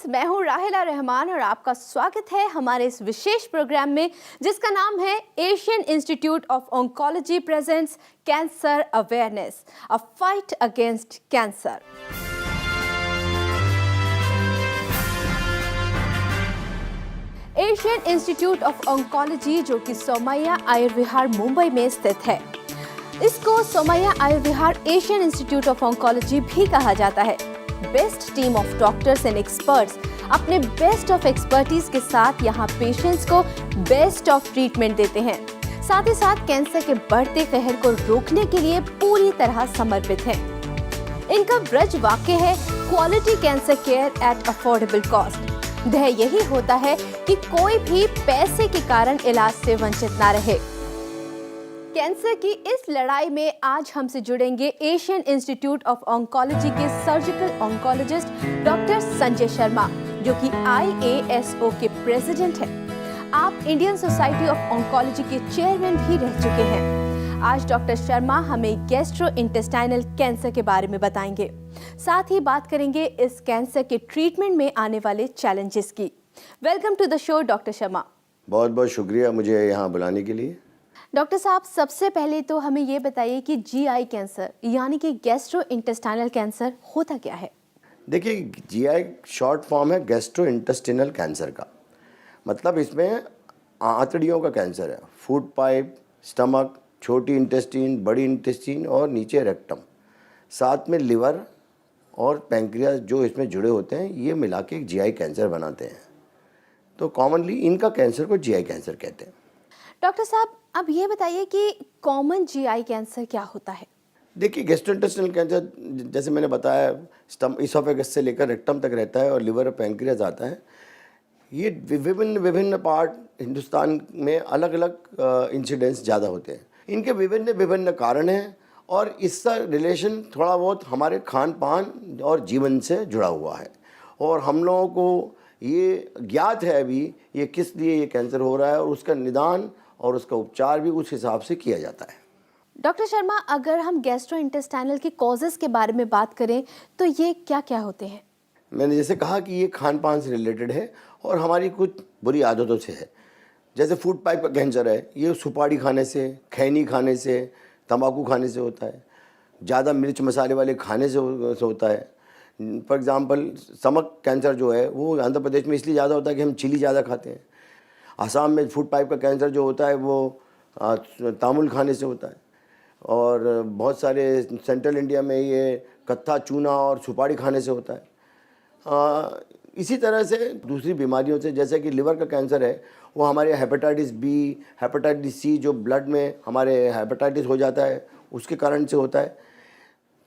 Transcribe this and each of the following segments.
मैं हूं राहिला रहमान और आपका स्वागत है हमारे इस विशेष प्रोग्राम में जिसका नाम है Asian institute of oncology presents cancer awareness, a fight against cancer. Asian institute of oncology, जो कि सोमैया आयुर्विहार मुंबई में स्थित है, इसको Somaiya Ayurvihar Asian institute of oncology भी कहा जाता है। Best team of doctors and experts अपने बेस्ट ऑफ एक्सपर्टीज के साथ यहाँ पेशेंट्स को बेस्ट ऑफ ट्रीटमेंट देते हैं। साथ ही साथ कैंसर के बढ़ते कहर को रोकने के लिए पूरी तरह समर्पित हैं। इनका ब्रज वाक्य है quality cancer care at affordable cost. ध्येय यही होता है कि कोई भी पैसे के कारण इलाज से वंचित ना रहे। कैंसर की इस लड़ाई में आज हमसे जुड़ेंगे एशियन इंस्टीट्यूट ऑफ ऑन्कोलॉजी के surgical oncologist doctor Sanjay Sharma, जो कि IASO के प्रेसिडेंट हैं। आप इंडियन सोसाइटी ऑफ ऑन्कोलॉजी के चेयरमैन भी रह चुके हैं। आज डॉक्टर शर्मा हमें गैस्ट्रोइंटेस्टाइनल कैंसर के बारे में बताएंगे। साथ ही बात करेंगे इस कैंसर के ट्रीटमेंट में आने वाले चैलेंजेस की। Welcome to the show doctor Sharma. बहुत बहुत शुक्रिया मुझे यहाँ बुलाने के लिए। डॉक्टर साहब, सबसे पहले तो हमें ये बताइए कि GI कैंसर यानी कि गैस्ट्रोइंटेस्टाइनल कैंसर होता क्या है? देखिए, GI शॉर्ट फॉर्म है गैस्ट्रोइंटेस्टिनल कैंसर का। मतलब इसमें आंतड़ियों का कैंसर है। फूड पाइप, स्टमक, छोटी इंटेस्टीन, बड़ी इंटेस्टीन और नीचे रेक्टम, साथ में लिवर और पैंक्रियास जो इसमें जुड़े होते हैं, ये मिला के एक GI कैंसर बनाते हैं। तो कॉमनली इनका कैंसर को GI कैंसर कहते हैं। डॉक्टर साहब, अब ये बताइए कि कॉमन GI कैंसर क्या होता है? देखिए, गैस्ट्रोइंटेस्टिनल कैंसर जैसे मैंने बताया इसोफेगस से लेकर रेक्टम तक रहता है और लिवर और पैंक्रियास आता है। ये विभिन्न पार्ट हिंदुस्तान में अलग अलग इंसिडेंस ज़्यादा होते हैं। इनके विभिन्न कारण हैं और इसका रिलेशन थोड़ा बहुत हमारे खान पान और जीवन से जुड़ा हुआ है। और हम लोगों को ये ज्ञात है अभी ये किस लिए ये कैंसर हो रहा है और उसका निदान और उसका उपचार भी उस हिसाब से किया जाता है। डॉक्टर शर्मा, अगर हम गैस्ट्रोइंटेस्टाइनल के कॉजेज़ के बारे में बात करें तो ये क्या क्या होते हैं? मैंने जैसे कहा कि ये खान पान से रिलेटेड है और हमारी कुछ बुरी आदतों से है। जैसे फूड पाइप का कैंसर है, ये सुपारी खाने से, खैनी खाने से, तंबाकू खाने से होता है। ज़्यादा मिर्च मसाले वाले खाने से होता है। फॉर एग्ज़ाम्पल स्टमक कैंसर जो है वो आंध्र प्रदेश में इसलिए ज़्यादा होता है कि हम चिली ज़्यादा खाते हैं। असम में फूड पाइप का कैंसर जो होता है वो तामुल खाने से होता है। और बहुत सारे सेंट्रल इंडिया में ये कत्था, चूना और सुपारी खाने से होता है। इसी तरह से दूसरी बीमारियों से, जैसे कि लिवर का कैंसर है, वो हमारे हेपेटाइटिस B, हेपेटाइटिस C जो ब्लड में हमारे हेपेटाइटिस हो जाता है उसके कारण से होता है।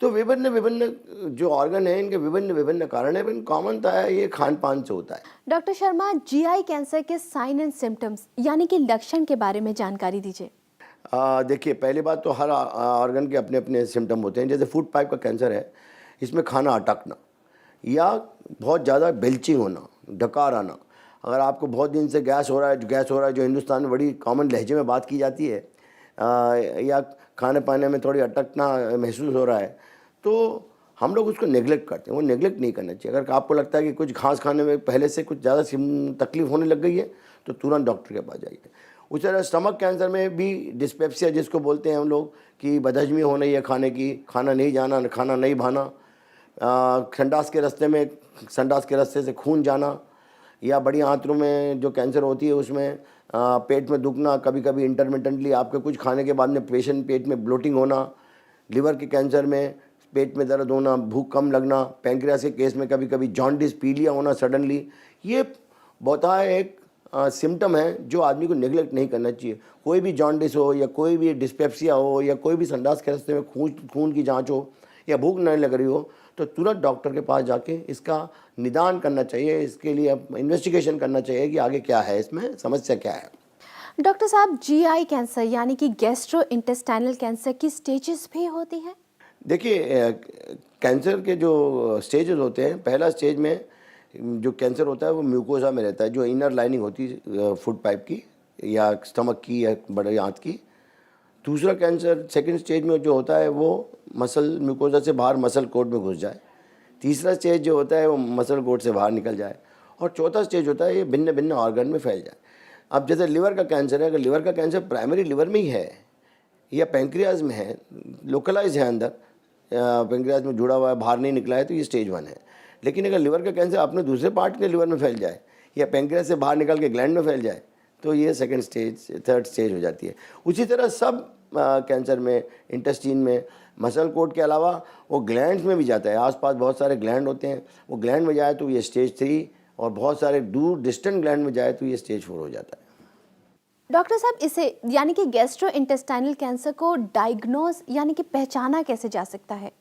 तो विभिन्न जो ऑर्गन है इनके विभिन्न कारण है, लेकिन कॉमन है ये खान पान से होता है। डॉक्टर शर्मा, GI कैंसर के साइन एंड सिम्टम्स यानी कि लक्षण के बारे में जानकारी दीजिए। देखिए, पहली बात तो हर ऑर्गन के अपने अपने सिम्टम होते हैं। जैसे फूड पाइप का कैंसर है, इसमें खाना अटकना या बहुत ज़्यादा बेल्चिंग होना, डकार आना। अगर आपको बहुत दिन से गैस हो रहा है जो हिंदुस्तान में बड़ी कॉमन लहजे में बात की जाती है, या खाने पाने में थोड़ी अटकना महसूस हो रहा है, तो हम लोग उसको नेगलेक्ट करते हैं। वो नेगलेक्ट नहीं करना चाहिए। अगर आपको लगता है कि कुछ घास खाने में पहले से कुछ ज़्यादा तकलीफ होने लग गई है तो तुरंत डॉक्टर के पास जाइए। उस तरह स्टमक कैंसर में भी डिस्पेप्सिया जिसको बोलते हैं हम लोग कि बदहजमी होना है खाने की, खाना नहीं जाना, खाना नहीं भाना, संडास के रास्ते से खून जाना, या बड़ी आंतों में जो कैंसर होती है उसमें पेट में दुखना, कभी कभी इंटरमिटेंटली आपके कुछ खाने के बाद में पेट में ब्लोटिंग होना, लिवर के कैंसर में पेट में दर्द होना, भूख कम लगना, पैंक्रियास के केस में कभी कभी जॉन्डिस, पीलिया होना सडनली। ये बहुत एक सिम्टम है जो आदमी को नेगलेक्ट नहीं करना चाहिए। कोई भी जॉन्डिस हो या कोई भी डिस्पेप्सिया हो या कोई भी संडास के रास्ते में खून की जांच हो या भूख नहीं लग रही हो तो तुरंत डॉक्टर के पास जाके इसका निदान करना चाहिए। इसके लिए इन्वेस्टिगेशन करना चाहिए कि आगे क्या है, इसमें समस्या क्या है। डॉक्टर साहब, GI कैंसर यानी कि गैस्ट्रोइंटेस्टाइनल कैंसर की स्टेजेस भी होती हैं? देखिए, कैंसर के जो स्टेजेस होते हैं, पहला स्टेज में जो कैंसर होता है वो म्यूकोसा में रहता है, जो इनर लाइनिंग होती है फूड पाइप की या स्टमक की या बड़े आंत की। दूसरा कैंसर सेकंड स्टेज में जो होता है वो मसल म्यूकोसा से बाहर मसल कोट में घुस जाए। तीसरा स्टेज जो होता है वो मसल कोट से बाहर निकल जाए। और चौथा स्टेज होता है ये भिन्न भिन्न ऑर्गन में फैल जाए। अब जैसे लिवर का कैंसर है, अगर लिवर का कैंसर प्राइमरी लिवर में ही है या पेंक्रियाज में है, लोकलाइज है अंदर, पेंक्रियाज में जुड़ा हुआ है, बाहर नहीं निकला है, तो ये स्टेज 1 है। लेकिन अगर लिवर का कैंसर अपने दूसरे पार्ट के लिवर में फैल जाए या पेंक्रियाज से बाहर निकल के ग्लैंड में फैल जाए तो ये सेकंड स्टेज, थर्ड स्टेज हो जाती है। उसी तरह सब कैंसर में, इंटेस्टीन में, मसल कोट के अलावा वो ग्लैंड्स में भी जाता है। आसपास बहुत सारे ग्लैंड होते हैं, वो ग्लैंड में जाए तो ये स्टेज 3 और बहुत सारे दूर डिस्टेंट ग्लैंड में जाए तो ये स्टेज 4 हो जाता है। डॉक्टर साहब, इसे यानी कि गैस्ट्रोइंटेस्टाइनल कैंसर को डायग्नोज यानी कि पहचाना कैसे जा सकता है?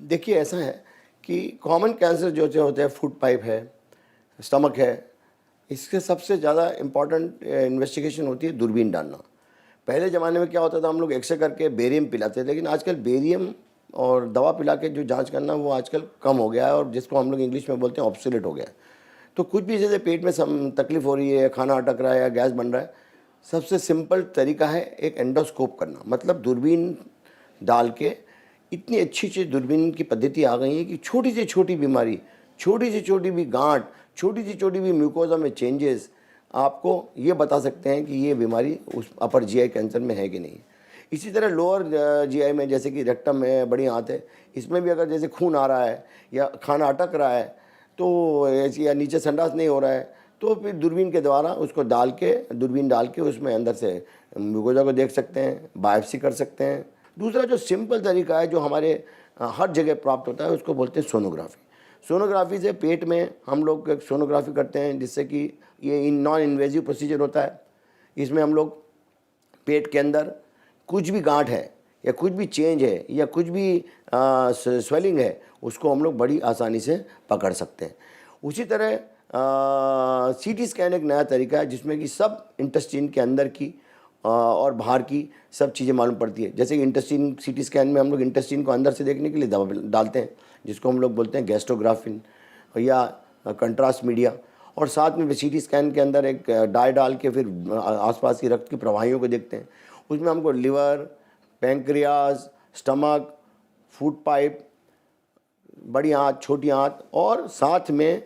देखिए ऐसा है कि कॉमन कैंसर जो होते हैं, फूड पाइप है, स्टमक है, इसके सबसे ज़्यादा इम्पॉर्टेंट इन्वेस्टिगेशन होती है दूरबीन डालना। पहले ज़माने में क्या होता था, हम लोग एक्सरे करके बेरियम पिलाते थे, लेकिन आजकल बेरियम और दवा पिला के जो जांच करना वो आजकल कम हो गया है और जिसको हम लोग इंग्लिश में बोलते हैं ऑब्सोलेट हो गया है। तो कुछ भी जैसे पेट में तकलीफ हो रही है, खाना अटक रहा है या गैस बन रहा है, सबसे सिंपल तरीका है एक एंडोस्कोप करना। मतलब दूरबीन डाल के, इतनी अच्छी चीज़ दूरबीन की पद्धति आ गई है कि छोटी से छोटी बीमारी, छोटी से छोटी भी गांठ, छोटी से छोटी भी म्यूकोजा में चेंजेस आपको ये बता सकते हैं कि ये बीमारी उस अपर जीआई कैंसर में है कि नहीं। इसी तरह लोअर जीआई में, जैसे कि रेक्टम है, बड़ी आंत है, इसमें भी अगर जैसे खून आ रहा है या खाना अटक रहा है तो या नीचे संडास नहीं हो रहा है, तो फिर दूरबीन के द्वारा उसको दूरबीन डाल के उसमें अंदर से म्यूकोजा को देख सकते हैं, बायोप्सी कर सकते हैं। दूसरा जो सिंपल तरीका है जो हमारे हर जगह प्राप्त होता है, उसको बोलते हैं सोनोग्राफी। सोनोग्राफी से पेट में हम लोग सोनोग्राफी करते हैं, जिससे कि ये नॉन इन्वेजिव प्रोसीजर होता है। इसमें हम लोग पेट के अंदर कुछ भी गांठ है या कुछ भी चेंज है या कुछ भी स्वेलिंग है, उसको हम लोग बड़ी आसानी से पकड़ सकते हैं। उसी तरह सीटी स्कैन एक नया तरीका है जिसमें कि सब इंटेस्टाइन के अंदर की और बाहर की सब चीज़ें मालूम पड़ती है। जैसे कि इंटेस्टाइन सीटी स्कैन में हम लोग इंटेस्टाइन को अंदर से देखने के लिए दवा डालते हैं, जिसको हम लोग बोलते हैं गैस्ट्रोग्राफिन या कंट्रास्ट मीडिया, और साथ में सीटी स्कैन के अंदर एक डाई डाल के फिर आसपास की रक्त की प्रवाहियों को देखते हैं। उसमें हमको liver, pancreas, stomach, food pipe, बड़ी आंत, छोटी आंत और साथ में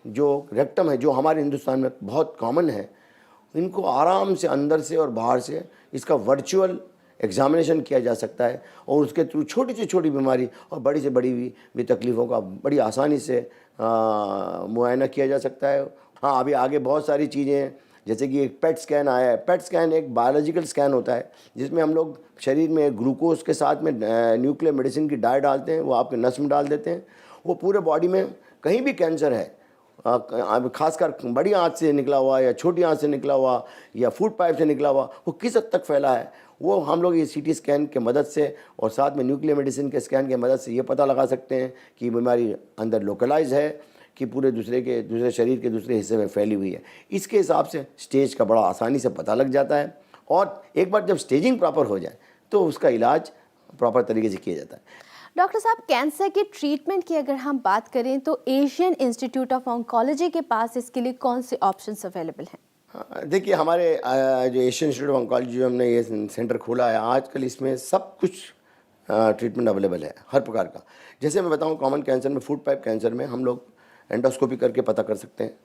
जो रेक्टम है, जो हमारे हिंदुस्तान में बहुत कॉमन है, इनको आराम से अंदर से और बाहर से इसका वर्चुअल एग्जामिनेशन किया जा सकता है और उसके थ्रू छोटी से छोटी बीमारी और बड़ी से बड़ी भी तकलीफ़ों का बड़ी आसानी से मुआयना किया जा सकता है। हाँ, अभी आगे बहुत सारी चीज़ें हैं, जैसे कि एक पेट स्कैन आया है। पेट स्कैन एक बायोलॉजिकल स्कैन होता है जिसमें हम लोग शरीर में ग्लूकोज के साथ में न्यूक्लियर मेडिसिन की डाई डालते हैं, वो आपके नस में डाल देते हैं। वो पूरे बॉडी में कहीं भी कैंसर है, खासकर बड़ी आंत से निकला हुआ या छोटी आंत से निकला हुआ या फूड पाइप से निकला हुआ, वो किस हद तक फैला है, वो हम लोग ये सीटी स्कैन के मदद से और साथ में न्यूक्लियर मेडिसिन के स्कैन के मदद से ये पता लगा सकते हैं कि बीमारी अंदर लोकलाइज है कि पूरे दूसरे शरीर के दूसरे हिस्से में फैली हुई है। इसके हिसाब से स्टेज का बड़ा आसानी से पता लग जाता है और एक बार जब स्टेजिंग प्रॉपर हो जाए तो उसका इलाज प्रॉपर तरीके से किया जाता है। डॉक्टर साहब, कैंसर के ट्रीटमेंट की अगर हम बात करें तो एशियन इंस्टीट्यूट ऑफ ऑन्कोलॉजी के पास इसके लिए कौन से ऑप्शंस अवेलेबल हैं? हाँ, देखिए हमारे जो एशियन इंस्टीट्यूट ऑफ ऑन्कोलॉजी जो हमने ये सेंटर खोला है, आजकल इसमें सब कुछ ट्रीटमेंट अवेलेबल है हर प्रकार का। जैसे मैं बताऊं, कॉमन कैंसर में, फूड पाइप कैंसर में हम लोग एंडोस्कोपी करके पता कर सकते हैं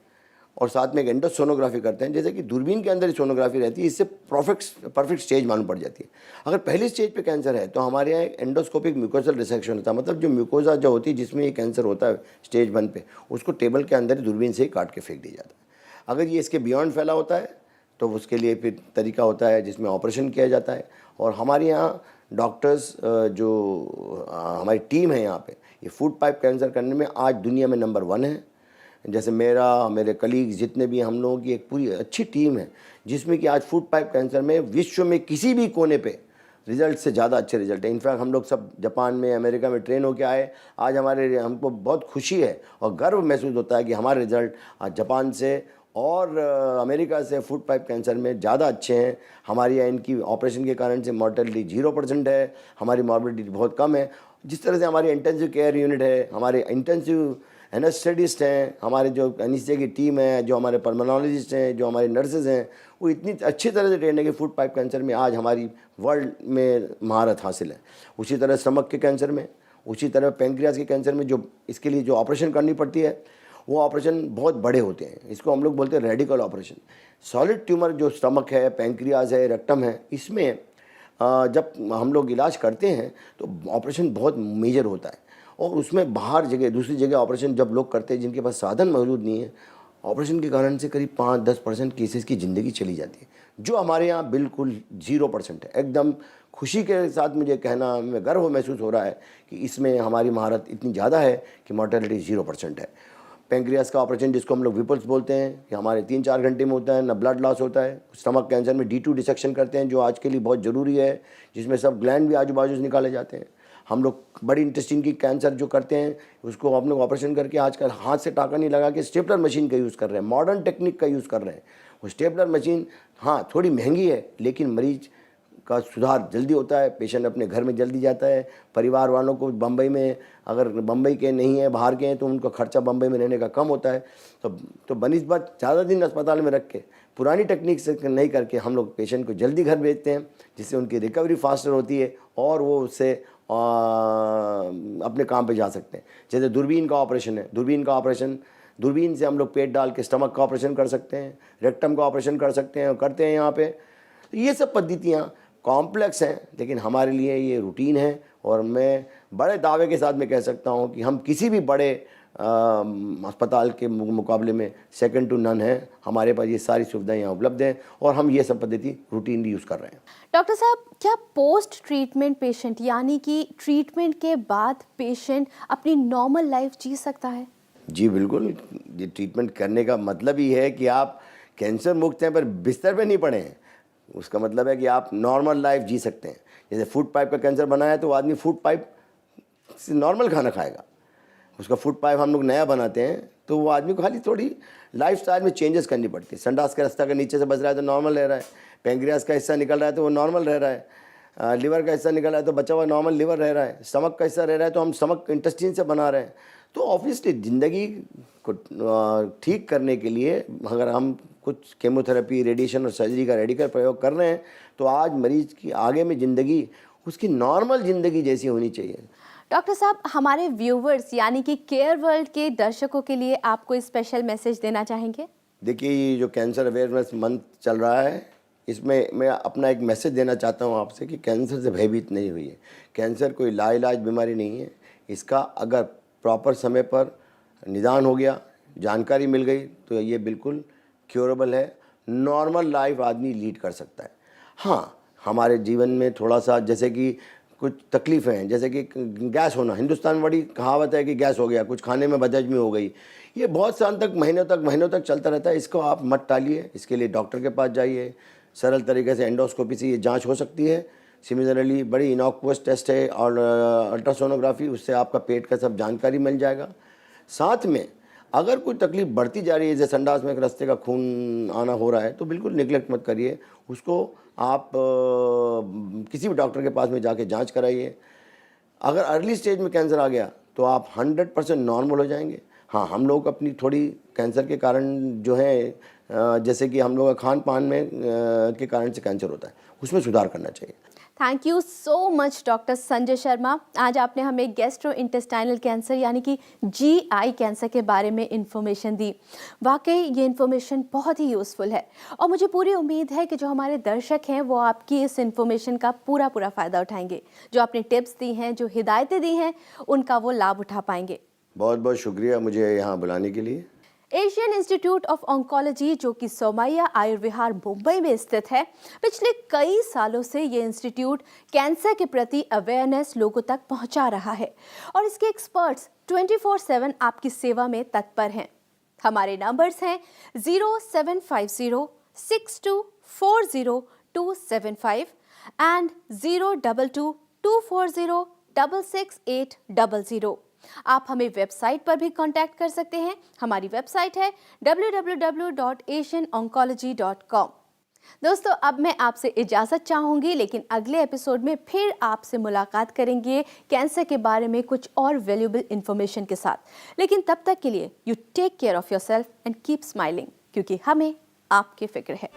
और साथ में एक एंडोसोनोग्राफी करते हैं, जैसे कि दूरबीन के अंदर ही सोनोग्राफी रहती है। इससे परफेक्ट स्टेज मालूम पड़ जाती है। अगर पहली स्टेज पे कैंसर है तो हमारे यहाँ एंडोस्कोपिक म्यूकोजल रिसेक्शन होता है, मतलब जो म्यूकोजा जो होती है जिसमें ये कैंसर होता है स्टेज 1 पे, उसको टेबल के अंदर ही दूरबीन से ही काट के फेंक दिया जाता है। अगर ये इसके बियॉन्ड फैला होता है तो उसके लिए फिर तरीका होता है जिसमें ऑपरेशन किया जाता है। और हमारे यहाँ डॉक्टर्स जो हमारी टीम है यहाँ पे, ये फूड पाइप कैंसर करने में आज दुनिया में नंबर 1 है। जैसे मेरे कलीग्स जितने भी, हम लोगों की एक पूरी अच्छी टीम है जिसमें कि आज फूड पाइप कैंसर में विश्व में किसी भी कोने पे रिजल्ट से ज़्यादा अच्छे रिजल्ट है। इनफैक्ट हम लोग सब जापान में, अमेरिका में ट्रेन होकर आए। आज हमको बहुत खुशी है और गर्व महसूस होता है कि हमारे रिजल्ट आज जापान से और अमेरिका से फूड पाइप कैंसर में ज़्यादा अच्छे हैं। हमारे यहाँ इनकी ऑपरेशन के कारण से मॉर्टेलिटी 0% है, हमारी मॉर्बिडिटी बहुत कम है। जिस तरह से हमारी इंटेंसिव केयर यूनिट है, हमारे इंटेंसिव एनेस्थेटिस्ट हैं, हमारे जो एनेस्थीसिया की टीम है, जो हमारे पल्मोनोलॉजिस्ट हैं, जो हमारे नर्सेज हैं, वो इतनी अच्छी तरह से ट्रेन है कि फूड पाइप कैंसर में आज हमारी वर्ल्ड में महारत हासिल है। उसी तरह स्टमक के कैंसर में, उसी तरह पेंक्रियाज के कैंसर में जो इसके लिए जो ऑपरेशन करनी पड़ती है, वो ऑपरेशन बहुत बड़े होते हैं, इसको हम लोग बोलते हैं रेडिकल ऑपरेशन। सॉलिड ट्यूमर जो स्टमक है, पैंक्रियाज है, रेक्टम है, इसमें जब हम लोग इलाज करते हैं तो ऑपरेशन बहुत मेजर होता है, और उसमें बाहर जगह दूसरी जगह ऑपरेशन जब लोग करते हैं जिनके पास साधन मौजूद नहीं है, ऑपरेशन के कारण से करीब 5-10% केसेस की ज़िंदगी चली जाती है, जो हमारे यहाँ बिल्कुल 0% है। एकदम खुशी के साथ मुझे कहना, में गर्व महसूस हो रहा है कि इसमें हमारी महारत इतनी ज़्यादा है कि मॉर्टेलिटी 0% है। पैंक्रियास का ऑपरेशन जिसको हम लोग विपल्स बोलते हैं, कि हमारे 3-4 घंटे में होता है, ना ब्लड लॉस होता है। स्टमक कैंसर में D2 डिसेक्शन करते हैं, जो आज के लिए बहुत ज़रूरी है, जिसमें सब ग्लैंड भी आजू बाजू से निकाले जाते हैं। हम लोग बड़ी इंटेस्टाइन की कैंसर जो करते हैं उसको हम लोग ऑपरेशन करके आजकल हाथ से टाँका नहीं लगा के स्टेपलर मशीन का यूज़ कर रहे हैं, मॉडर्न टेक्निक का यूज़ कर रहे हैं। वो स्टेपलर मशीन हाँ थोड़ी महंगी है, लेकिन मरीज का सुधार जल्दी होता है, पेशेंट अपने घर में जल्दी जाता है। परिवार वालों को बम्बई में, अगर बम्बई के नहीं है बाहर के हैं, तो उनका खर्चा बम्बई में रहने का कम होता है। तो बनिस्बत ज़्यादा दिन अस्पताल में रख के पुरानी टेक्निक से नहीं करके हम लोग पेशेंट को जल्दी घर भेजते हैं, जिससे उनकी रिकवरी फास्टर होती है और वो उससे अपने काम पे जा सकते हैं। जैसे दूरबीन का ऑपरेशन है, दूरबीन से हम लोग पेट डाल के स्टमक का ऑपरेशन कर सकते हैं, रेक्टम का ऑपरेशन कर सकते हैं और करते हैं यहाँ पे। तो ये सब पद्धतियाँ कॉम्प्लेक्स हैं, लेकिन हमारे लिए ये रूटीन है, और मैं बड़े दावे के साथ मैं कह सकता हूँ कि हम किसी भी बड़े अस्पताल के मुकाबले में सेकंड टू नन है। हमारे पास ये सारी सुविधाएं यहाँ उपलब्ध हैं, और हम ये सब पद्धति रूटीनली यूज़ कर रहे हैं। डॉक्टर साहब, क्या पोस्ट ट्रीटमेंट पेशेंट, यानी कि ट्रीटमेंट के बाद पेशेंट अपनी नॉर्मल लाइफ जी सकता है? जी बिल्कुल। ये ट्रीटमेंट करने का मतलब ही है कि आप कैंसर मुक्त हैं पर बिस्तर पे नहीं पड़े हैं। उसका मतलब है कि आप नॉर्मल लाइफ जी सकते हैं। जैसे फूड पाइप का कैंसर बना है तो वो आदमी फूड पाइप से नॉर्मल खाना खाएगा। उसका फूड पाइप हम लोग नया बनाते हैं तो वो आदमी को खाली थोड़ी लाइफस्टाइल में चेंजेस करनी पड़ती है। संडास का रास्ता का नीचे से बच रहा है तो नॉर्मल रह रहा है, पैंक्रियास का हिस्सा निकल रहा है तो वो नॉर्मल रह रहा है, लिवर का हिस्सा निकल रहा है तो बचा हुआ नॉर्मल लिवर रह रहा है, स्टमक का हिस्सा रह रहा है तो हम स्टमक इंटेस्टाइन से बना रहे हैं। तो ऑब्वियसली ज़िंदगी को ठीक करने के लिए अगर हम कुछ केमोथेरेपी, रेडिएशन और सर्जरी का रेडिकल प्रयोग कर रहे हैं, तो आज मरीज की आगे में ज़िंदगी उसकी नॉर्मल ज़िंदगी जैसी होनी चाहिए। डॉक्टर साहब, हमारे व्यूवर्स यानी कि केयर वर्ल्ड के दर्शकों के लिए आप कोई स्पेशल मैसेज देना चाहेंगे? देखिए, ये जो कैंसर अवेयरनेस मंथ चल रहा है, इसमें मैं अपना एक मैसेज देना चाहता हूँ आपसे कि कैंसर से भयभीत नहीं हुई है। कैंसर कोई लाइलाज बीमारी नहीं है। इसका अगर प्रॉपर समय पर निदान हो गया, जानकारी मिल गई, तो ये बिल्कुल क्योरेबल है। नॉर्मल लाइफ आदमी लीड कर सकता है। हाँ, हमारे जीवन में थोड़ा सा जैसे कि कुछ तकलीफ़ें हैं, जैसे कि गैस होना। हिंदुस्तान में बड़ी कहावत है कि गैस हो गया, कुछ खाने में बदहज़मी हो गई। ये बहुत साल तक, महीनों तक चलता रहता है। इसको आप मत टालिए। इसके लिए डॉक्टर के पास जाइए। सरल तरीके से एंडोस्कोपी से ये जांच हो सकती है। सिमिलरली बड़ी इनॉक्युअस टेस्ट है और अल्ट्रासोनोग्राफी, उससे आपका पेट का सब जानकारी मिल जाएगा। साथ में अगर कोई तकलीफ बढ़ती जा रही है, जैसे संडास में एक रास्ते का खून आना हो रहा है, तो बिल्कुल निगलेक्ट मत करिए। उसको आप किसी भी डॉक्टर के पास में जाके जांच कराइए। अगर अर्ली स्टेज में कैंसर आ गया तो आप 100% नॉर्मल हो जाएंगे। हाँ, हम लोग अपनी थोड़ी कैंसर के कारण जो है, जैसे कि हम लोग का खान पान में के कारण से कैंसर होता है, उसमें सुधार करना चाहिए। Thank you so much doctor Sanjay Sharma. आज आपने हमें गैस्ट्रोइंटेस्टाइनल कैंसर यानी कि GI कैंसर के बारे में इन्फॉर्मेशन दी। वाकई ये इन्फॉर्मेशन बहुत ही यूज़फुल है, और मुझे पूरी उम्मीद है कि जो हमारे दर्शक हैं वो आपकी इस इन्फॉर्मेशन का पूरा फ़ायदा उठाएंगे। जो आपने टिप्स दी हैं, जो हिदायतें दी हैं, उनका वो लाभ उठा पाएंगे। बहुत बहुत शुक्रिया मुझे यहाँ बुलाने के लिए। एशियन इंस्टीट्यूट ऑफ ऑन्कोलॉजी, जो कि सोमैया आयुर्विहार मुंबई में स्थित है, पिछले कई सालों से ये इंस्टीट्यूट कैंसर के प्रति अवेयरनेस लोगों तक पहुंचा रहा है, और इसके एक्सपर्ट्स 24/7 आपकी सेवा में तत्पर हैं। हमारे नंबर्स हैं 07506240-275 एंड 02224066800। आप हमें वेबसाइट पर भी कांटेक्ट कर सकते हैं। हमारी वेबसाइट है www.asianoncology.com। दोस्तों, अब मैं आपसे इजाज़त चाहूँगी, लेकिन अगले एपिसोड में फिर आपसे मुलाकात करेंगे कैंसर के बारे में कुछ और वैल्यूएबल इन्फॉर्मेशन के साथ। लेकिन तब तक के लिए you take care of yourself and keep smiling, क्योंकि हमें आपकी फिक्र है।